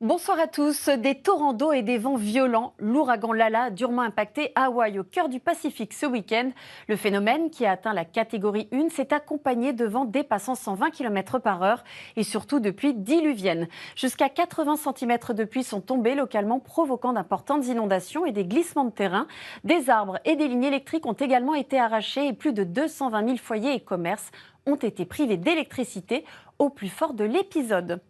Bonsoir à tous. Des torrents d'eau et des vents violents. L'ouragan Lala a durement impacté Hawaï au cœur du Pacifique ce week-end. Le phénomène, qui a atteint la catégorie 1, s'est accompagné de vents dépassant 120 km par heure et surtout de pluies diluviennes. Jusqu'à 80 cm de pluie sont tombés localement, provoquant d'importantes inondations et des glissements de terrain. Des arbres et des lignes électriques ont également été arrachés et plus de 220 000 foyers et commerces ont été privés d'électricité au plus fort de l'épisode.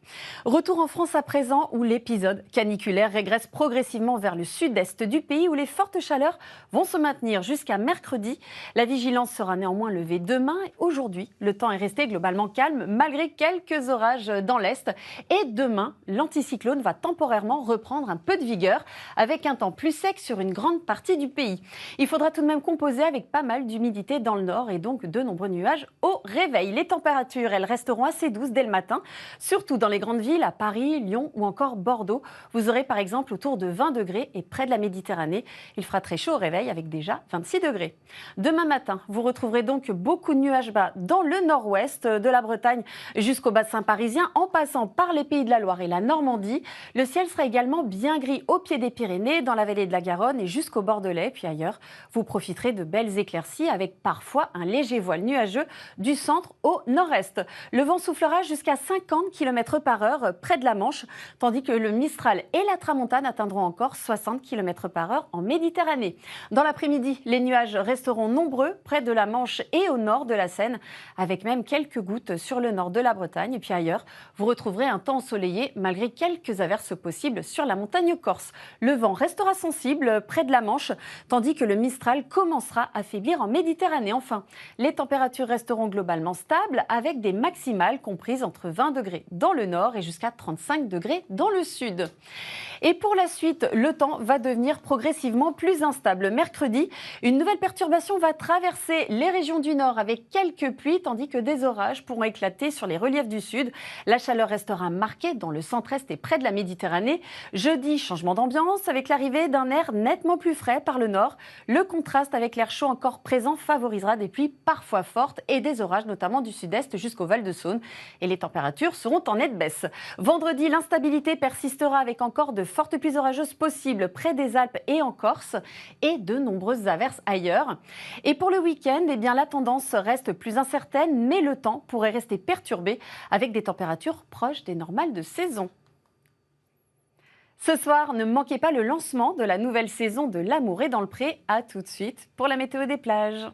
Retour en France à présent, où l'épisode caniculaire régresse progressivement vers le sud-est du pays, où les fortes chaleurs vont se maintenir jusqu'à mercredi. La vigilance sera néanmoins levée demain. Aujourd'hui, le temps est resté globalement calme malgré quelques orages dans l'est. Et demain, l'anticyclone va temporairement reprendre un peu de vigueur avec un temps plus sec sur une grande partie du pays. Il faudra tout de même composer avec pas mal d'humidité dans le nord et donc de nombreux nuages au réveil. Les températures, elles resteront assez douces dès le matin, surtout dans les grandes villes, à Paris, Lyon ou encore Bordeaux. Vous aurez par exemple autour de 20 degrés et près de la Méditerranée. Il fera très chaud au réveil avec déjà 26 degrés. Demain matin, vous retrouverez donc beaucoup de nuages bas dans le nord-ouest de la Bretagne jusqu'au bassin parisien, en passant par les Pays de la Loire et la Normandie. Le ciel sera également bien gris au pied des Pyrénées, dans la vallée de la Garonne et jusqu'au Bordelais. Puis ailleurs, vous profiterez de belles éclaircies avec parfois un léger voile nuageux du centre au nord-est. Le vent soufflera jusqu'à 50 km par heure près de la Manche, tandis que le Mistral et la Tramontane atteindront encore 60 km par heure en Méditerranée. Dans l'après-midi, les nuages resteront nombreux près de la Manche et au nord de la Seine, avec même quelques gouttes sur le nord de la Bretagne. Et puis ailleurs, vous retrouverez un temps ensoleillé malgré quelques averses possibles sur la montagne corse. Le vent restera sensible près de la Manche, tandis que le Mistral commencera à faiblir en Méditerranée. Enfin, les températures resteront globalement stables avec des maximales comprises entre 20 degrés dans le nord et jusqu'à 35 degrés dans le sud. Et pour la suite, le temps va devenir progressivement plus instable. Mercredi, une nouvelle perturbation va traverser les régions du nord avec quelques pluies, tandis que des orages pourront éclater sur les reliefs du sud. La chaleur restera marquée dans le centre-est et près de la Méditerranée. Jeudi, changement d'ambiance avec l'arrivée d'un air nettement plus frais par le nord. Le contraste avec l'air chaud encore présent favorisera des pluies parfois fortes et des orages, notamment du sud-est jusqu'au Val-de-Saône. Et les températures seront en nette baisse. Vendredi, l'instabilité persistera avec encore de fortes pluies orageuses possibles près des Alpes et en Corse et de nombreuses averses ailleurs. Et pour le week-end, la tendance reste plus incertaine, mais le temps pourrait rester perturbé avec des températures proches des normales de saison. Ce soir, ne manquez pas le lancement de la nouvelle saison de L'amour est dans le pré. À tout de suite pour la météo des plages.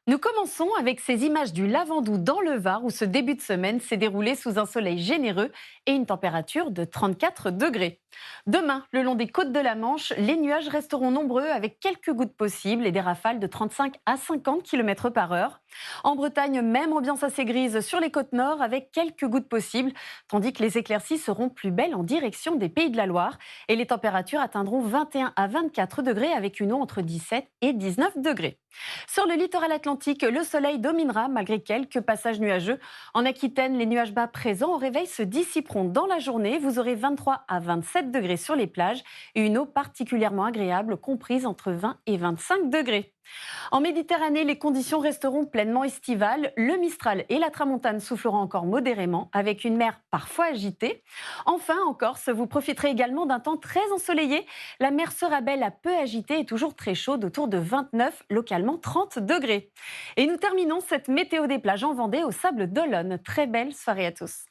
Nous commençons avec ces images du Lavandou dans le Var, où ce début de semaine s'est déroulé sous un soleil généreux et une température de 34 degrés. Demain, le long des côtes de la Manche, les nuages resteront nombreux avec quelques gouttes possibles et des rafales de 35 à 50 km par heure. En Bretagne, même ambiance assez grise sur les côtes nord avec quelques gouttes possibles, tandis que les éclaircies seront plus belles en direction des Pays de la Loire et les températures atteindront 21 à 24 degrés avec une eau entre 17 et 19 degrés. Sur le littoral atlantique, le soleil dominera malgré quelques passages nuageux. En Aquitaine, les nuages bas présents au réveil se dissiperont dans la journée. Vous aurez 23 à 27 degrés sur les plages et une eau particulièrement agréable comprise entre 20 et 25 degrés. En Méditerranée, les conditions resteront pleinement estivales. Le Mistral et la Tramontane souffleront encore modérément avec une mer parfois agitée. Enfin, en Corse, vous profiterez également d'un temps très ensoleillé. La mer sera belle à peu agitée et toujours très chaude, autour de 29, localement 30 degrés. Et nous terminons cette météo des plages en Vendée au Sable d'Olonne. Très belle soirée à tous.